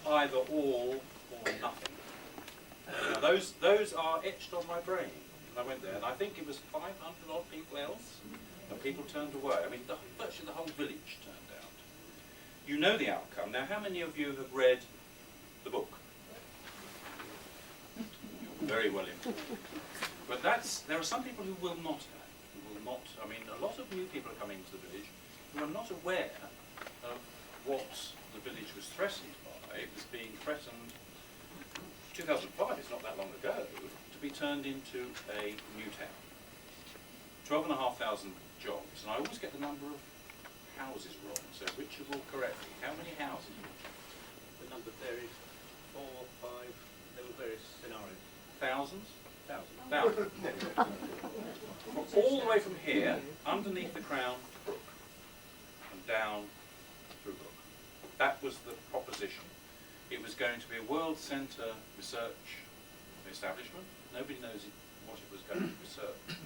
either all or nothing. Now those are etched on my brain. And I went there, and I think it was 500 odd people else, and people turned away. I mean, virtually the whole village turned out. You know the outcome. Now, how many of you have read the book? You're very well informed. But there are some people who will not have. Who will not. I mean, a lot of new people are coming to the village who are not aware of what the village was threatened by. It was being threatened. 2005 is not that long ago, to be turned into a new town. 12,500 jobs, and I always get the number of houses wrong, so Richard will correct me. How many houses? The number there is 4, 5, there were various scenarios. Thousands? Thousands. All the way from here, underneath the Crown Brook, and down through Brook. That was the proposition. It was going to be a world centre research establishment. Nobody knows what it was going to research.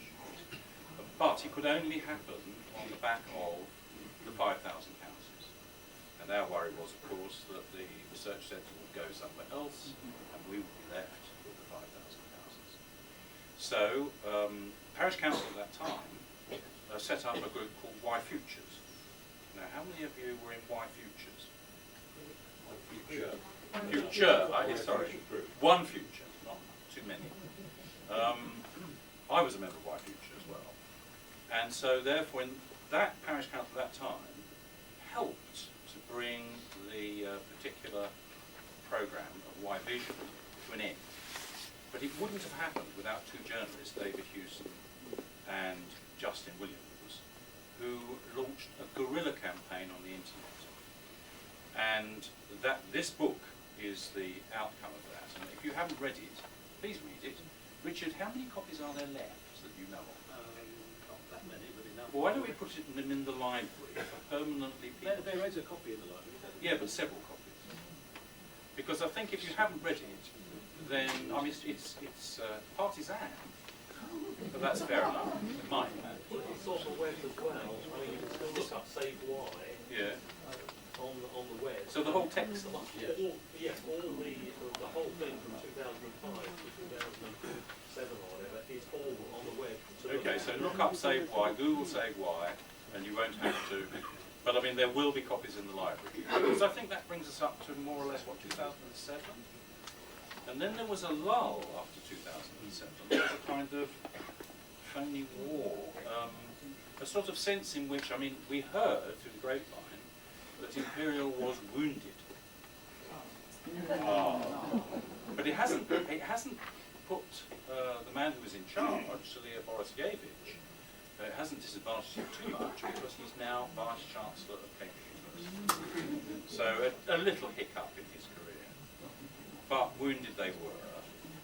But it could only happen on the back of the 5,000 houses. And our worry was, of course, that the research centre would go somewhere else, and we would be left with the 5,000 houses. So, Parish Council at that time set up a group called Wye Futures. Now, how many of you were in Wye Futures? Sorry. One future, not too many. I was a member of Wye Future as well. And so therefore, in that parish council at that time helped to bring the particular programme of Wye Vision to an end. But it wouldn't have happened without two journalists, David Hewson and Justin Williams, who launched a guerrilla campaign on the internet. And this book is the outcome of that. And if you haven't read it, please read it. Richard, how many copies are there left that you know of? Not that many, but enough. Well, why don't we put it in the library for permanently people? There is a copy in the library. Yeah, but several copies. Because I think if you haven't read it, then I mean it's partisan. But that's fair enough. It might. It's also web as well. I mean, you can still look up Save Wye. Yeah. On the web. So the whole text. All the whole thing from 2005 to 2007 or whatever is all on the web. Okay, so look up Save Wye, Google Save Wye, and you won't have to. But I mean, there will be copies in the library. Because I think that brings us up to more or less what 2007. And then there was a lull after 2007. There was a kind of phony war, a sort of sense in which, I mean, we heard through the grapevine that Imperial was wounded. But it hasn't put the man who was in charge, Celia Borisiewicz, it hasn't disadvantaged him too much because he's now Vice Chancellor of Cambridge University. So a little hiccup in his career. But wounded they were.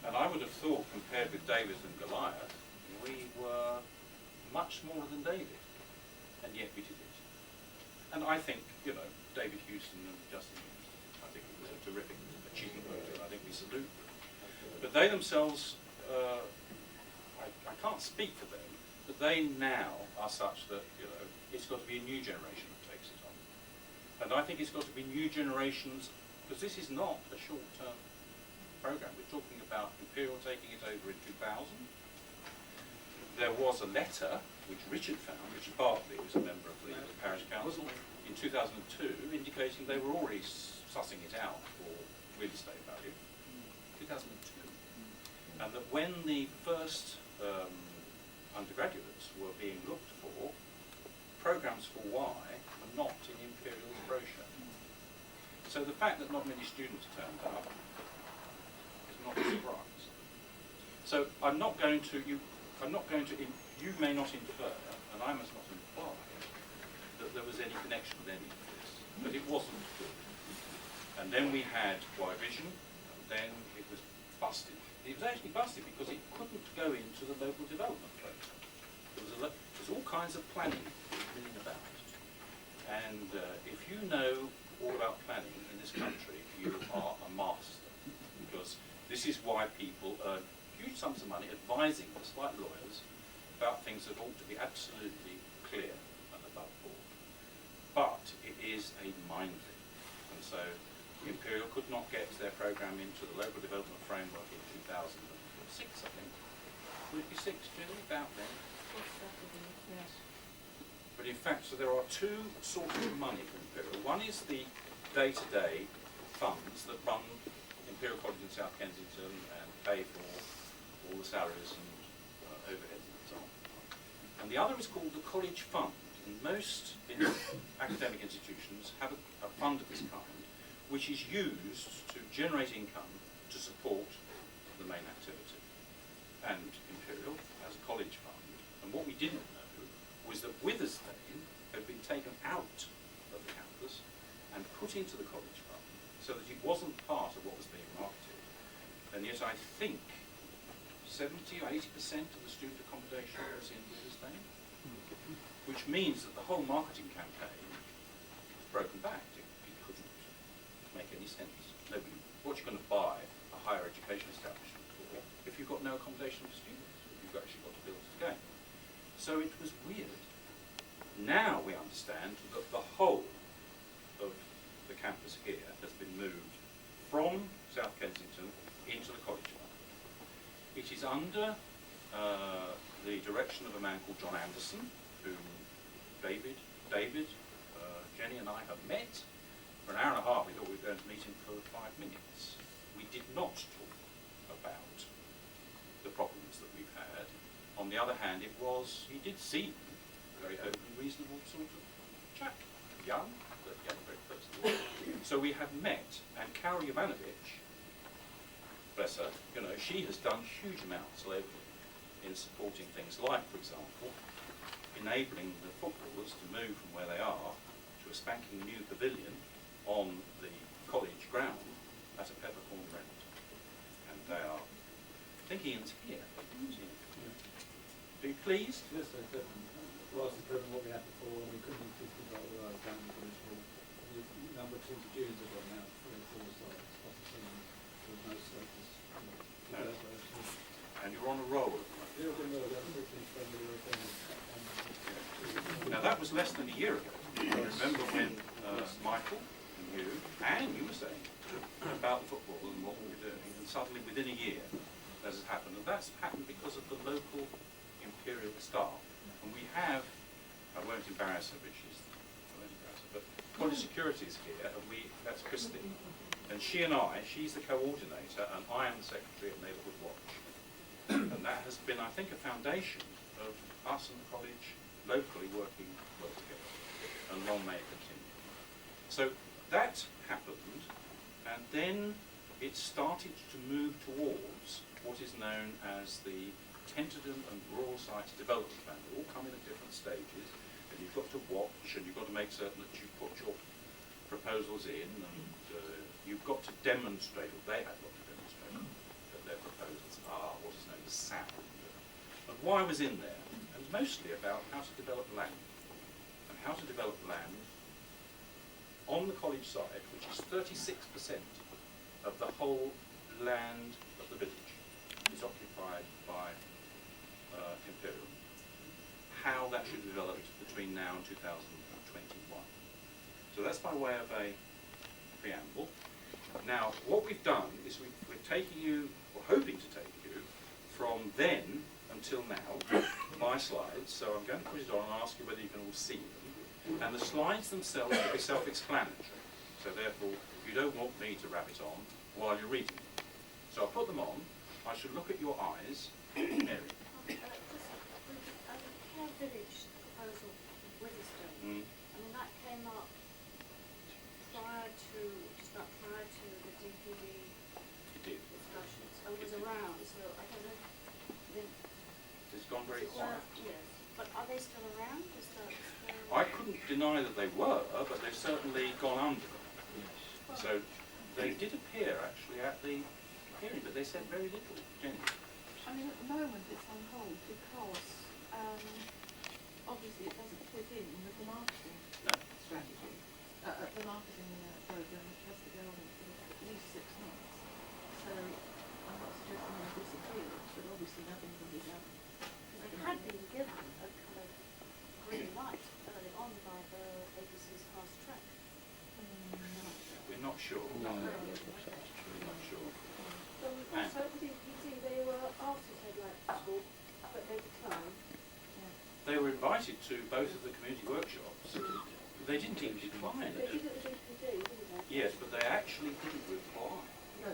And I would have thought, compared with David and Goliath, we were much smaller than David. And yet we did it. And I think, you know, David Hewson and Justin, I think it was a terrific achievement, and I think we salute them. But they themselves, I can't speak for them, but they now are such that, you know, it's got to be a new generation that takes it on. And I think it's got to be new generations, because this is not a short-term programme. We're talking about Imperial taking it over in 2000. There was a letter which Richard found, Richard Bartley, who was a member of the parish council, in 2002, indicating they were already sussing it out for real estate value. 2002. And that when the first undergraduates were being looked for, programmes for Wye were not in Imperial's brochure. So the fact that not many students turned up is not a surprise. So I'm not going to, you may not infer, and I must not imply, that there was any connection with any of this, but it wasn't good. And then we had Wye Vision, and then it was busted. It was actually busted because it couldn't go into the local development program. There was all kinds of planning milling about. And if you know all about planning in this country, you are a master, because this is why people earn huge sums of money advising us, like lawyers, about things that ought to be absolutely clear and above board. But it is a minefield. And so Imperial could not get their programme into the local development framework in 2006, I think. Would it be 6, Julie? About then? Yes. But in fact, so there are two sources of money for Imperial. One is the day-to-day funds that run Imperial College in South Kensington and pay for all the salaries and overheads and so on. And the other is called the College Fund. And most academic institutions have a fund of this kind, which is used to generate income to support the main activity. And Imperial has a college fund. And what we didn't know was that Witherspoon had been taken out of the campus and put into the college fund so that it wasn't part of what was being marketed. And yet I think 70 or 80% of the student accommodation was in Witherspoon, which means that the whole marketing campaign was broken back. It couldn't make any sense. Nobody, what you're going to buy a higher education establishment for if you've got no accommodation for students, if you've actually got to build it again. So it was weird. Now we understand that the whole of the campus here has been moved from South Kensington into the college fund. It is under the direction of a man called John Anderson, who David, Jenny and I have met. For an hour and a half we thought we were going to meet him for 5 minutes. We did not talk about the problems that we've had. On the other hand, he did seem a very open, reasonable sort of chap. Young, but very personable. So we have met, and Carol Jovanovic, bless her, she has done huge amounts locally in supporting things like, for example, enabling the footballers to move from where they are to a spanking new pavilion on the college ground at a peppercorn rent. And they are thinking it's here. Are you pleased? Yes, I did. Rather than what we had before, and we couldn't just about where I was down in the college hall. The number of teams of juniors have got now 3 or 4 sides. There was no surface. No. And you're on a roll at the moment. Now that was less than a year ago. I remember when Michael and you were saying about the football and what we were doing, and suddenly within a year that has happened. And that's happened because of the local Imperial staff. And we have, I won't embarrass her, but College Security is here, and that's Christine. And she's the coordinator, and I am the secretary of Neighbourhood Watch. And that has been, I think, a foundation of us and the college locally working well together, and long may it continue. So that happened, and then it started to move towards what is known as the tentative and rural sites development plan. They all come in at different stages, and you've got to watch, and you've got to make certain that you put your proposals in, and you've got to demonstrate, or they have got to demonstrate, that their proposals are what is known as sound. And why was in there? And mostly about how to develop land, and how to develop land on the college side, which is 36% of the whole land of the village is occupied by Imperial. How that should be developed between now and 2021. So that's by way of a preamble. Now, what we've done is we're taking you, or hoping to take you, from then until now, by slides. So I'm going to put it on and ask you whether you can all see them. And the slides themselves will be self-explanatory. So therefore, you don't want me to wrap it on while you're reading them. So I'll put them on. I should look at your eyes. Mary. Care Village proposal with Witherspoon. I mean, that came up just about prior to the DPD discussions. I was around, so I don't know. It's gone very quiet. Yes, but are they still around? I couldn't deny that they were, but they've certainly gone under. Yes. So they did appear actually at the hearing, but they said very little. Jenny. I mean, at the moment it's on hold because obviously it doesn't fit in with the marketing strategy, the marketing programme, which has to go on for at least 6 months. So I'm not suggesting they disappear, but obviously nothing can be done. They had been given a kind of green light early on by the ABC's fast track. We're not sure. No. Really not sure. Also, the DPD, they were asked if they'd like to talk, but they declined. They were invited to both of the community workshops. They didn't even decline. They did at the DPD, didn't they? Yes, but they actually didn't reply. No.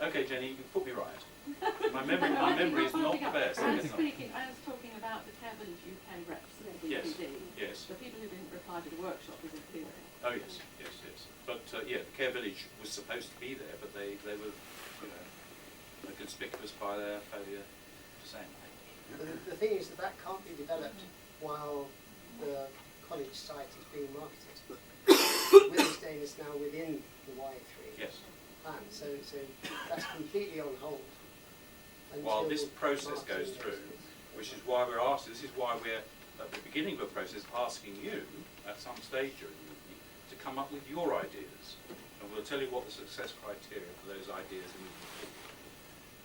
Okay, Jenny, you put me right. My memory is not the best. I was talking about the Care Village UK reps at the Yes, DPD. yes. The people who didn't reply to the workshop is appearing. Oh yes, yes, yes. But yeah, the Care Village was supposed to be there, but they were, you know, conspicuous by their failure to say anything. The thing is that can't be developed while the college site is being marketed. Willisdale is now within the WYE3 Yes. plan, so that's completely on hold. While until this process March goes next through, year. which is why we're asking, this is why we're at the beginning of the process asking you at some stage during the evening to come up with your ideas, and we'll tell you what the success criteria for those ideas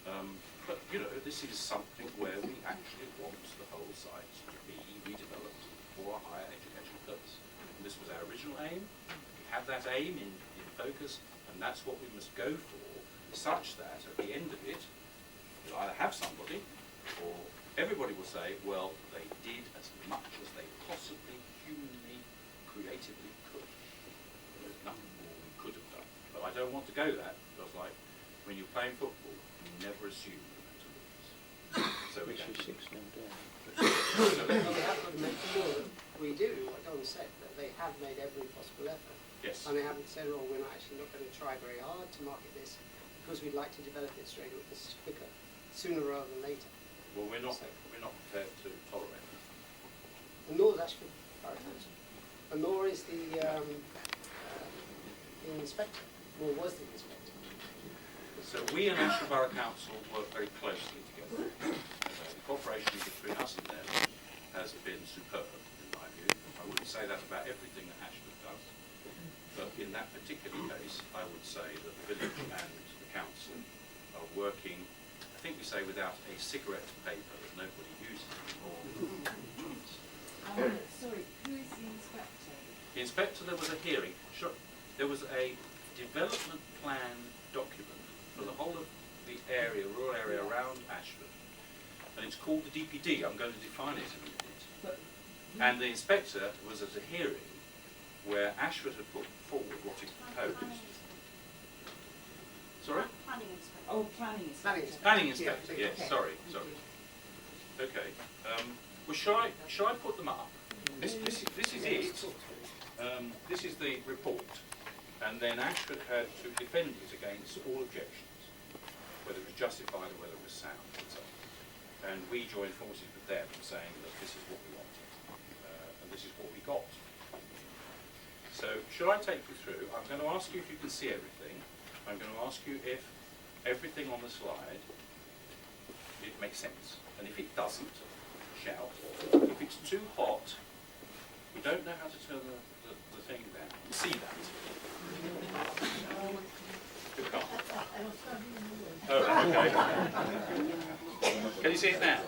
are. But you know, this is something where we actually want the whole site to be redeveloped for a higher educational purpose. And this was our original aim. We have that aim in focus, and that's what we must go for, such that at the end of it, we'll either have somebody, or everybody will say, well, they did as much as they possibly humanly, creatively could. There's nothing more we could have done. But I don't want to go that, because like, when you're playing football, you never assume you're going to lose. So we can. Well, we have got to make sure that we do what Don said, that they have made every possible effort. Yes. And they haven't said, oh, we're actually not going to try very hard to market this because we'd like to develop it straight away, quicker, sooner rather than later. Well, we're not prepared to tolerate that. And nor is Ashford Borough Council. And nor is the inspector, nor was the inspector. So we and Ashford Borough Council work very closely together. The cooperation between us and them has been superb, in my view. I wouldn't say that about everything that Ashford does, but in that particular case, I would say that the village and the council are working, I think we say, without a cigarette paper that nobody uses anymore. Sorry, who is the inspector? The inspector, there was a hearing. Sure. There was a development plan document for the whole of the area, rural area around Ashford. And it's called the DPD. I'm going to define it in a minute. And the inspector was at a hearing where Ashford had put forward what it proposed. Sorry? Planning inspector. Oh, planning inspector. Planning inspector, Yeah, yes, okay. sorry. Okay. Well, shall I put them up? This is it. This is the report. And then Ashford had to defend it against all objections, whether it was justified or whether it was sound, and so on. And we joined forces with them saying that this is what we wanted, and this is what we got. So, shall I take you through? I'm going to ask you if you can see everything. I'm going to ask you if everything on the slide, it makes sense. And if it doesn't, shout. If it's too hot, we don't know how to turn the thing down. See that? You can't. Oh, okay. Can you see it now?